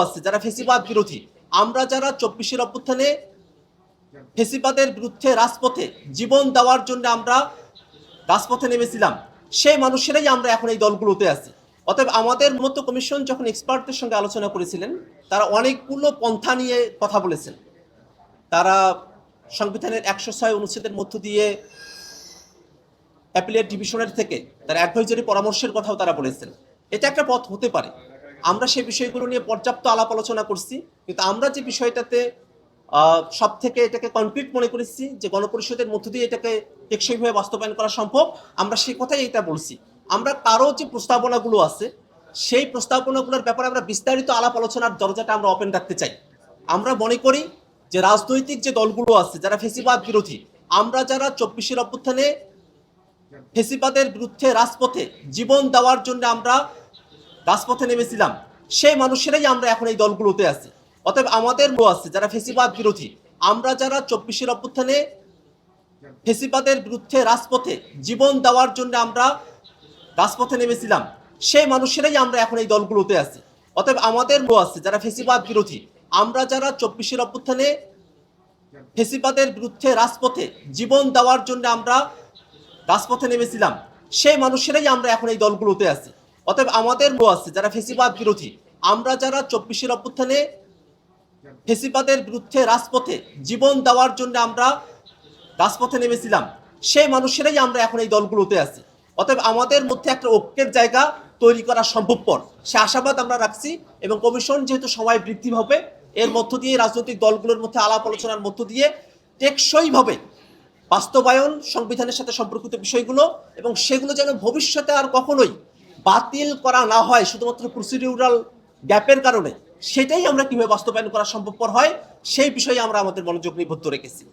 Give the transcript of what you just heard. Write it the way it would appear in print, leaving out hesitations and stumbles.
আছে যারা ফেসিবাদ বিরোধী, আমরা যারা ২৪ অভ্যুত্থানে ফেসিবাদের বিরুদ্ধে রাজপথে জীবন দেওয়ার জন্য আমরা রাজপথে নেমেছিলাম, সেই মানুষেরাই আমরা এখন এই দলগুলোতে আছি। অতএব আমাদের মতো কমিশন যখন এক্সপার্টদের সঙ্গে আলোচনা করেছিলেন, তারা অনেকগুলো পন্থা নিয়ে কথা বলেছেন। তারা সংবিধানের ১০৬ অনুচ্ছেদের মধ্য দিয়ে অ্যাপিলেট ডিভিশনের থেকে তারা অ্যাডভাইজারি পরামর্শের কথাও তারা বলেছেন। এটা একটা পথ হতে পারে। আমরা সেই বিষয়গুলো নিয়ে পর্যাপ্ত আলাপ আলোচনা করছি, কিন্তু আমরা যে বিষয়টাতে সব থেকে এটাকে কনক্রিট মনে করেছি যে গণপরিষদের মধ্য দিয়ে এটাকে টেকসইভাবে বাস্তবায়ন করা সম্ভব, আমরা সেই কথাই এটা বলছি। আমরা কারো যে প্রস্তাবনাগুলো আছে সেই প্রস্তাবনাগুলোর ব্যাপারে আমরা বিস্তারিত আলাপ আলোচনার দরজাটা আমরা ওপেন রাখতে চাই। আমরা মনে করি যে রাজনৈতিক যে দলগুলো আছে যারা ফেসিবাদ বিরোধী, আমরা যারা ২৪ অভ্যুত্থানে ফেসিবাদের বিরুদ্ধে রাজপথে জীবন দেওয়ার জন্য আমরা রাজপথে নেমেছিলাম, সেই মানুষেরাই আমরা এখন এই দলগুলোতে আছি। অতএব আমাদের আছে যারা ফেসিবাদ বিরোধী, আমরা যারা ২৪ অভ্যুত্থানে ফেসিবাদের বিরুদ্ধে রাজপথে জীবন দেওয়ার জন্য আমরা রাজপথে নেমেছিলাম, সেই মানুষেরাই আমরা এখন এই দলগুলোতে আছি। অতএব আমাদের আছে যারা ফেসিবাদ বিরোধী, আমরা যারা ২৪ অভ্যুত্থানে ফেসিবাদের বিরুদ্ধে রাজপথে জীবন দেওয়ার জন্য আমরা রাজপথে নেমেছিলাম, সেই মানুষেরাই আমরা এখন এই দলগুলোতে আছি। অতএব আমাদের আছে যারা ফেসিবাদ বিরোধী, আমরা যারা ২৪ অভ্যুত্থানে ফেসিবাদের বিরুদ্ধে রাজপথে জীবন দেওয়ার জন্য আমরা রাজপথে নেমেছিলাম, সেই মানুষেরাই আমরা এখন এই দলগুলোতে আছি। অতএব আমাদের মধ্যে একটা ঐক্যের জায়গা তৈরি করা সম্ভবপর, সে আশাবাদ আমরা রাখছি। এবং কমিশন যেহেতু সময় বৃদ্ধি হবে, এর মধ্য দিয়ে রাজনৈতিক দলগুলোর মধ্যে আলাপ আলোচনার মধ্য দিয়ে টেকসইভাবে বাস্তবায়ন, সংবিধানের সাথে সম্পর্কিত বিষয়গুলো, এবং সেগুলো যেন ভবিষ্যতে আর কখনোই বাতিল করা না হয় শুধুমাত্র প্রসিডিউরাল গ্যাপের কারণে, সেটাই আমরা কিভাবে বাস্তবায়ন করা সম্ভবপর হয় সেই বিষয়ে আমরা আমাদের মনোযোগ নিবদ্ধ রেখেছি।